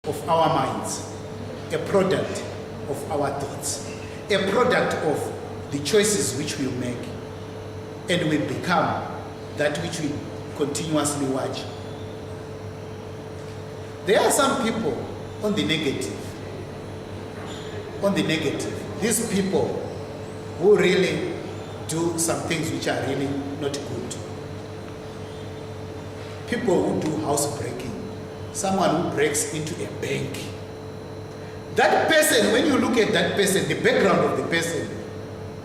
of our minds, a product of our thoughts, a product of the choices which we make, and we become that which we continuously watch. There are some people on the negative. These people who really do some things which are really not good. People who do house breaking. Someone who breaks into a bank. That person, when you look at that person, the background of the person,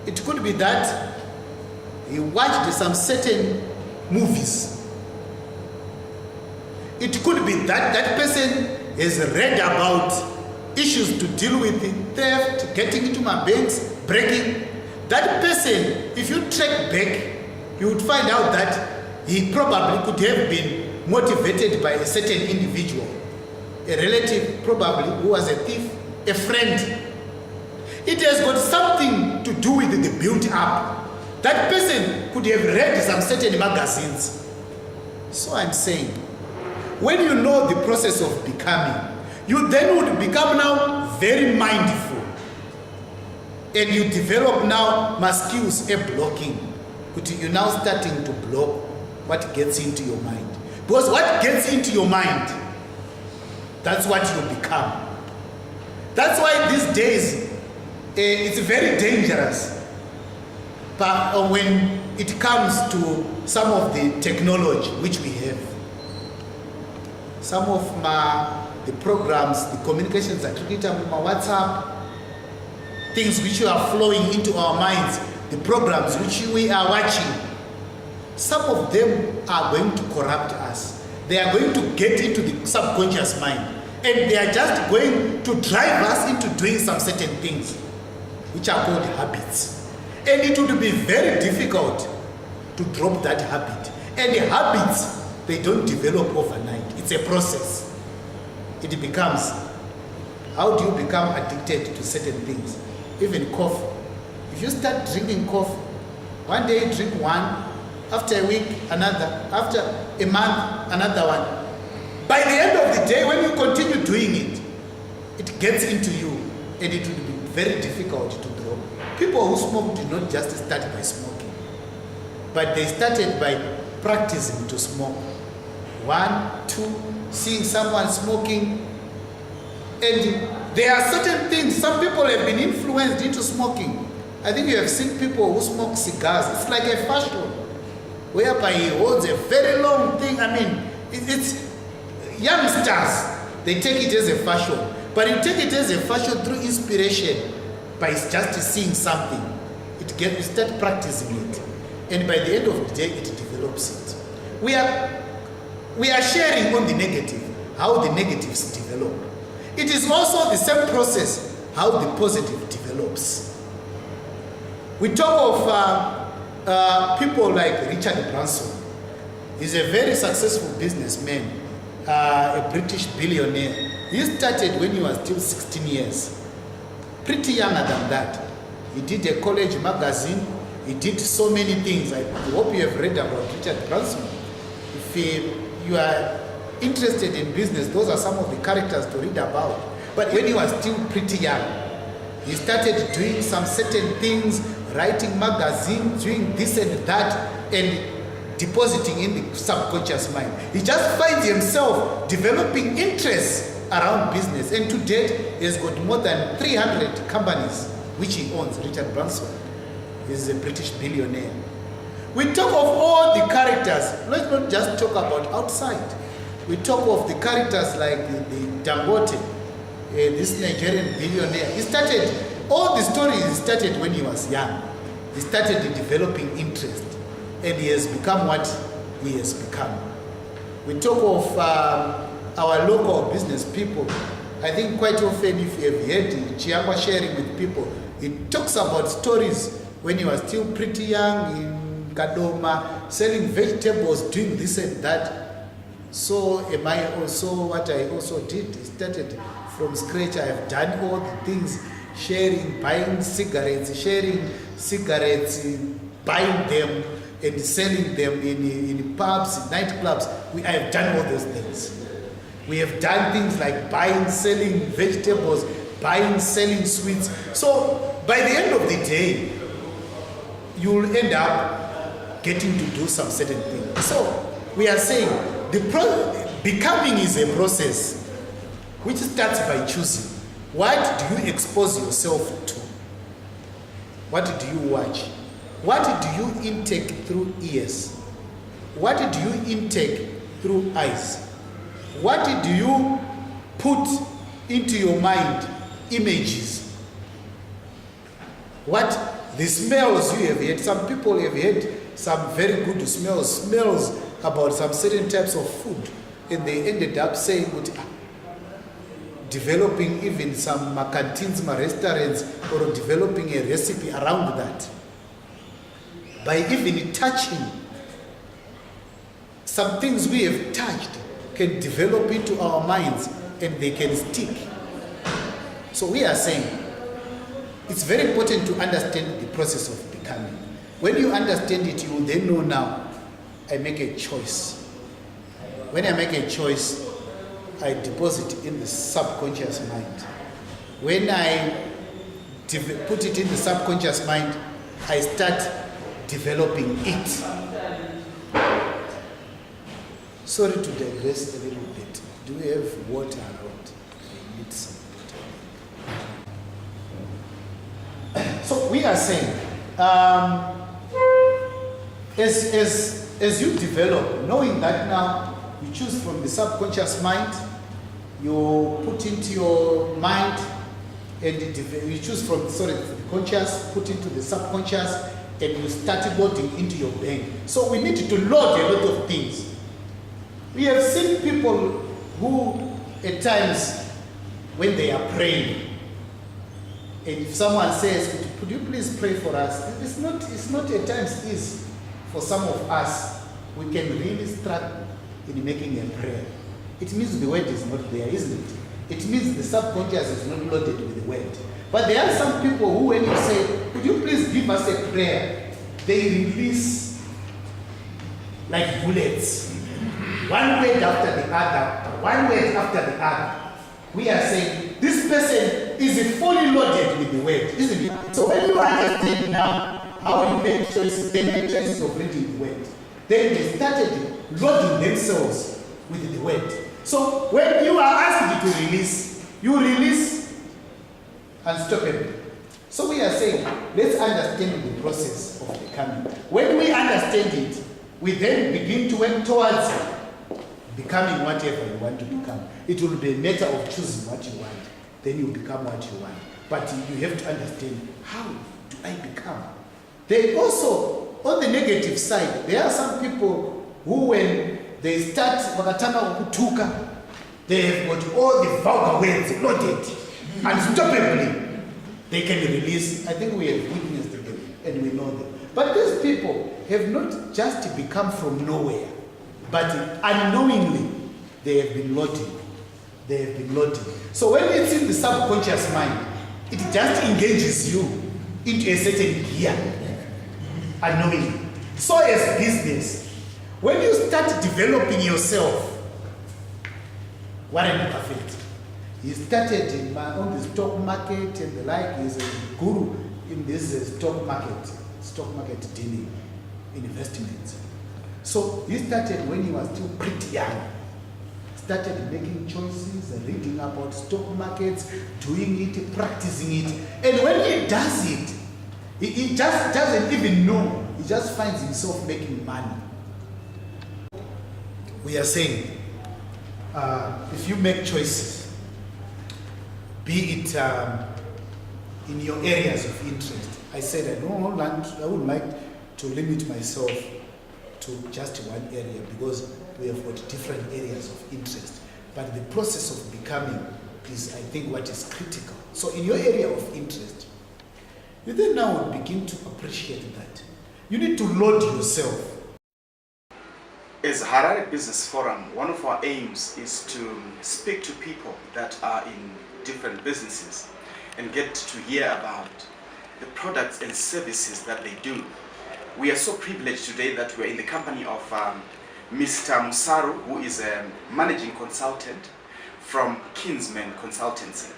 it could be that he watched some certain movies. It could be that that person has read about issues to deal with theft, getting into my banks, breaking. That person, if you track back, you would find out that he probably could have been motivated by a certain individual, a relative probably who was a thief, a friend. It has got something to do with the build-up. That person could have read some certain magazines. So I'm saying, when you know the process of becoming, you then would become now very mindful. And you develop now my skills at blocking. You're now starting to block what gets into your mind. Because what gets into your mind, that's what you become. That's why these days, it's very dangerous. But when it comes to some of the technology which we have, some of the programs, the communications that we get on WhatsApp, things which are flowing into our minds, the programs which we are watching, some of them are going to corrupt us. They are going to get into the subconscious mind, and they are just going to drive us into doing some certain things which are called habits. And it would be very difficult to drop that habit. And the habits, they don't develop overnight. It's a process. It becomes, how do you become addicted to certain things? Even coffee. If you start drinking coffee, one day you drink one, after a week, another, after a month, another one. By the end of the day, when you continue doing it, it gets into you, and it will be very difficult to drop. People who smoke do not just start by smoking, but they started by practicing to smoke. 1, 2, seeing someone smoking, and there are certain things, some people have been influenced into smoking. I think you have seen people who smoke cigars. It's like a fashion, whereby he holds a very long thing. I mean, it's youngsters, they take it as a fashion. But you take it as a fashion through inspiration, by just seeing something. You start practicing it. And by the end of the day, it develops it. We are sharing on the negative, how the negatives develop. It is also the same process, how the positive develops. We talk of people like Richard Branson. He's a very successful businessman, a British billionaire. He started when he was still 16 years. Pretty younger than that. He did a college magazine. He did so many things. I hope you have read about Richard Branson. If you are interested in business, those are some of the characters to read about. But when he was still pretty young, he started doing some certain things, writing magazines, doing this and that, and depositing in the subconscious mind. He just finds himself developing interests around business, and to date he has got more than 300 companies which he owns. Richard Branson is a British billionaire. We talk of all the characters. Let's not just talk about outside. We talk of the characters like the Dangote, this Nigerian billionaire. He started, all the stories he started when he was young. He started developing interest, and he has become what he has become. We talk of our local business people. I think quite often, if you have heard Chikukwa sharing with people, he talks about stories when he was still pretty young in Kadoma, selling vegetables, doing this and that. So am I also, what I also did, started from scratch. I have done all the things, sharing, buying cigarettes, sharing cigarettes, buying them and selling them in pubs, in nightclubs. I have done all those things. We have done things like buying, selling vegetables, buying, selling sweets. So by the end of the day, you'll end up getting to do some certain things. So we are saying becoming is a process which starts by choosing. What do you expose yourself to? What do you watch? What do you intake through ears? What do you intake through eyes? What do you put into your mind? Images. What the smells you have had. Some people have had some very good smells about some certain types of food, and they ended up saying, developing even some canteens, restaurants, or developing a recipe around that. By even touching, some things we have touched can develop into our minds and they can stick. So we are saying it's very important to understand the process of becoming. When you understand it, you will then know now, I make a choice. When I make a choice, I deposit in the subconscious mind. When I put it in the subconscious mind, I start developing it. Sorry to digress a little bit. Do we have water around? I need some water. So we are saying, as you develop, knowing that now you choose from the subconscious mind, you put into your mind, and you choose from the conscious, put into the subconscious, and you start loading into your brain. So we need to load a lot of things. We have seen people who, at times, when they are praying, and if someone says, could you please pray for us? It's not at times easy for some of us. We can really struggle in making a prayer. It means the word is not there, isn't it? It means the subconscious is not loaded with the word. But there are some people who, when you say, could you please give us a prayer, they release like bullets. One word after the other, one word after the other. We are saying, this person is fully loaded with the word, isn't it? So when you understand now how you make choices, they make choices of reading the word. Then they started loading themselves with the word. So when you are asked to release, you release unstoppably. So we are saying, let's understand the process of becoming. When we understand it, we then begin to work towards becoming whatever you want to become. It will be a matter of choosing what you want. Then you become what you want. But you have to understand, how do I become? Then also, on the negative side, there are some people who, when they start wakatanga kutuka, they have got all the vulgar words loaded. Unstoppably, they can release. I think we have witnessed them and we know them. But these people have not just become from nowhere, but unknowingly, they have been loading. They have been loading. So when it's in the subconscious mind, it just engages you into a certain gear, unknowingly. So as business, when you start developing yourself, Warren Buffett, he started on the stock market and the like. He's a guru in this stock market dealing, investments. So he started when he was still pretty young. Started making choices, reading about stock markets, doing it, practicing it. And when he does it, he just doesn't even know. He just finds himself making money. We are saying, if you make choices, be it in your areas of interest. I said I would like to limit myself to just one area because we have got different areas of interest. But the process of becoming is, I think, what is critical. So in your area of interest, you then now begin to appreciate that. You need to load yourself. As Harare Business Forum, one of our aims is to speak to people that are in different businesses and get to hear about the products and services that they do. We are so privileged today that we're in the company of Mr. Musaru, who is a managing consultant from Kinsman Consultancy.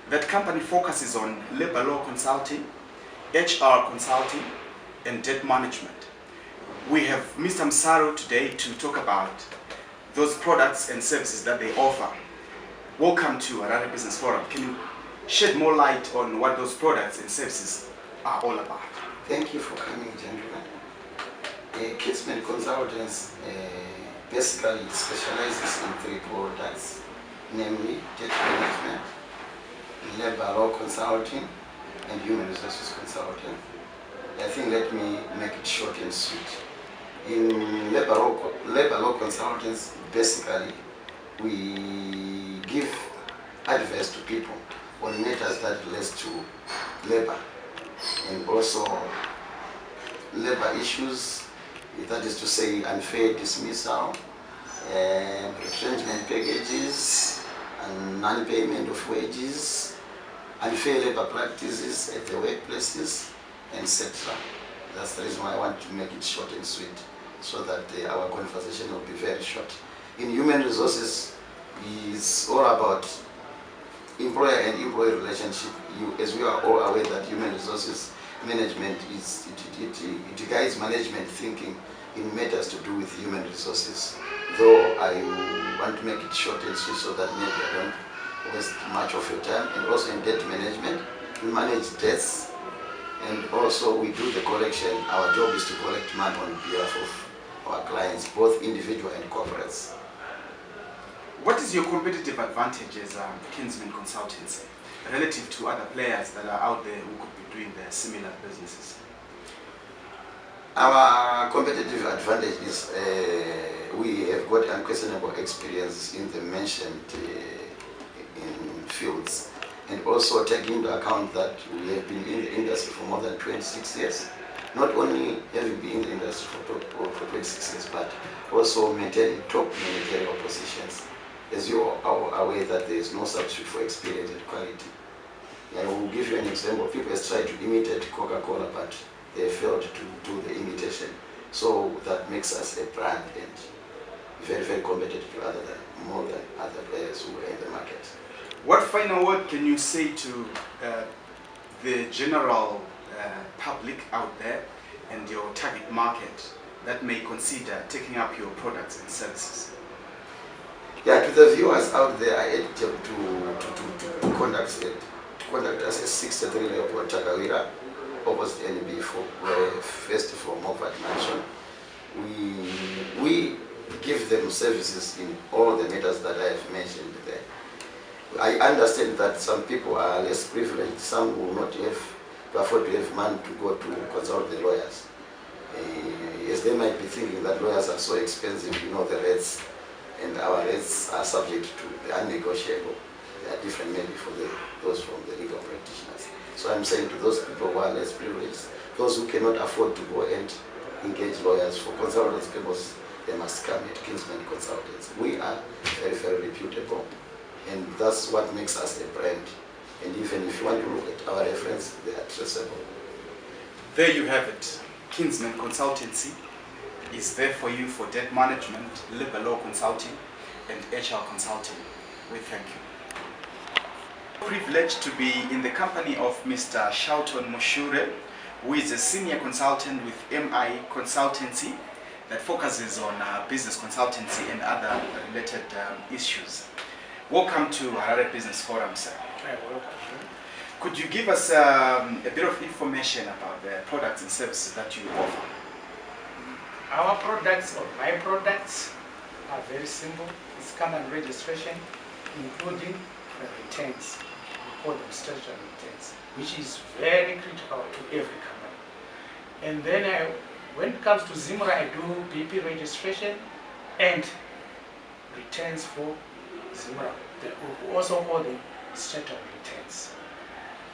That company focuses on labor law consulting, HR consulting, and debt management. We have Mr. Msaro today to talk about those products and services that they offer. Welcome to Harare Business Forum. Can you shed more light on what those products and services are all about? Thank you for coming, gentlemen. Kinsman Consultants basically specializes in 3 products, namely debt management, labor law consulting, and human resources consulting. I think let me make it short and sweet. In labor law consultants, basically we give advice to people on matters that relates to labor and also labor issues, that is to say unfair dismissal, retrenchment packages, and non-payment of wages, unfair labor practices at the workplaces, etc. That's the reason why I want to make it short and sweet, so that our conversation will be very short. In human resources, it's all about employer and employee relationship. As we are all aware that human resources management it guides management thinking in matters to do with human resources. Though I want to make it short and sweet so that maybe I don't waste much of your time. And also in debt management, we manage debts, and also we do the collection. Our job is to collect money on behalf of our clients, both individual and corporates. What is your competitive advantage as Kinsman Consultancy relative to other players that are out there who could be doing their similar businesses? Our competitive advantage is we have got unquestionable experience in the mentioned in fields, and also taking into account that we have been in the industry for more than 26 years. Not only having been in the industry for 26 years, but also maintaining top managerial positions. As you are aware that there is no substitute for experience and quality. I will give you an example. People have tried to imitate Coca-Cola, but they failed to do the imitation. So that makes us a brand and very, very competitive more than other players who are in the market. What final word can you say to the general public out there and your target market that may consider taking up your products and services? Yeah, to the viewers out there, I urge them to contact us at 63 Leopold Takawira, opposite NB first for Moffat Mansion. We give them services in all the matters that I have mentioned there. I understand that some people are less privileged, some will not have to afford to have money to go to consult the lawyers. Yes, they might be thinking that lawyers are so expensive, you know the rates, and our rates are subject to the unnegotiable. They are different maybe for those from the legal practitioners. So I'm saying to those people who are less privileged, those who cannot afford to go and engage lawyers for consultants purposes, they must come at Kinsman Consultants. We are very, very reputable, and that's what makes us a brand. And even if you want to look at our reference, they are traceable. There you have it. Kinsman Consultancy is there for you for debt management, labor law consulting, and HR consulting. We thank you. Privileged to be in the company of Mr. Shelton Moshure, who is a senior consultant with MI Consultancy that focuses on business consultancy and other related issues. Welcome to Harare Business Forum, sir. Welcome. Could you give us a bit of information about the products and services that you offer? Our products, or my products, are very simple. It's common registration, including the returns. We call them statutory returns, which is very critical to every company. And then when it comes to ZIMRA, I do BP registration and returns for ZIMRA. We also call them statutory returns.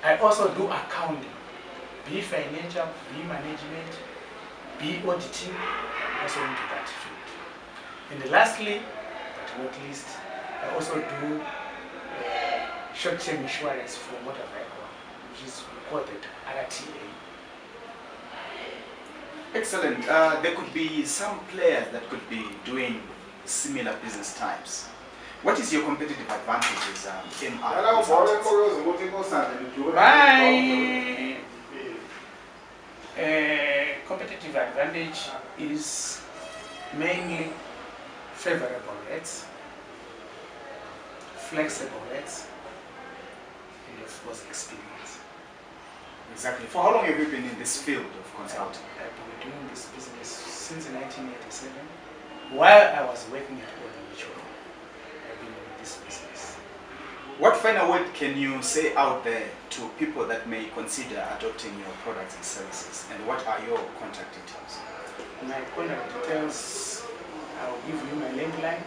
I also do accounting, be financial, be management, be auditing, also into that field. And lastly, but not least, I also do short-term insurance for motor vehicle, which is called RTA. Excellent. There could be some players that could be doing similar business types. What is your competitive advantages in My competitive advantage is mainly favorable rates, flexible rates, and of course experience. Exactly. For how long have you been in this field of consulting? I've been doing this business since 1987. While I was working at ODH, I've been in this business. What final word can you say out there to people that may consider adopting your products and services? And what are your contact details? My contact details, I'll give you my landline,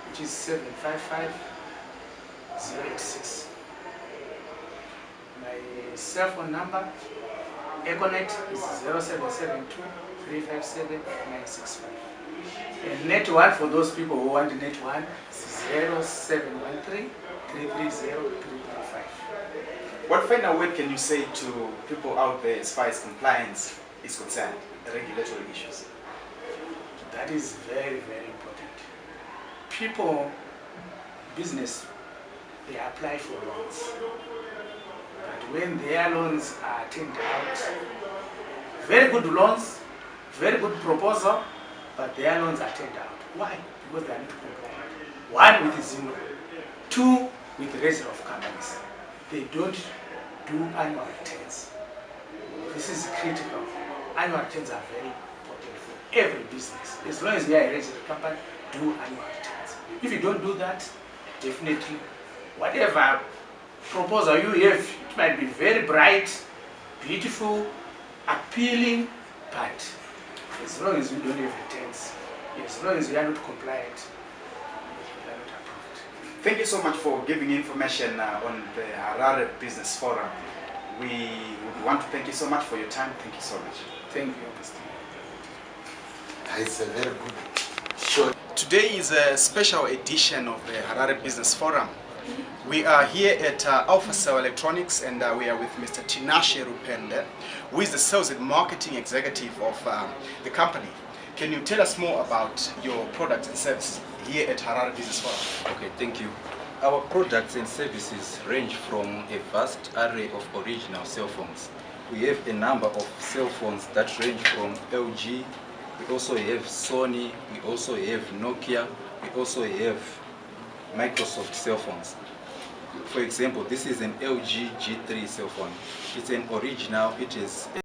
which is 755-086. My cell phone number, Econet, is 0772-357-965. And net one, for those people who want net one, is 0713-330-335. What final word can you say to people out there as far as compliance is concerned, regulatory issues? That is very, very important. People, business, they apply for loans. But when their loans are turned out, very good loans, very good proposal, but their loans are turned out. Why? Because they are not compliant. One, with Zimmer. Two, with the rest of companies. They don't do annual returns. This is critical. Annual returns are very important for every business. As long as they are a registered company, do annual returns. If you don't do that, definitely, whatever proposal you have, it might be very bright, beautiful, appealing, but as long as you don't have returns, as long as you are not compliant, you are not approved. Thank you so much for giving information on the Harare Business Forum. We would want to thank you so much for your time. Thank you so much. Thank you, Mr. It's a very good show. Today is a special edition of the Harare Business Forum. We are here at Alpha Cell Electronics, and we are with Mr. Tinashe Rupende, who is the Sales and Marketing Executive of the company. Can you tell us more about your products and services here at Harare Business Forum? Okay, thank you. Our products and services range from a vast array of original cell phones. We have a number of cell phones that range from LG, we also have Sony, we also have Nokia, we also have Microsoft cell phones. For example, this is an LG G3 cell phone. It's an original, it is a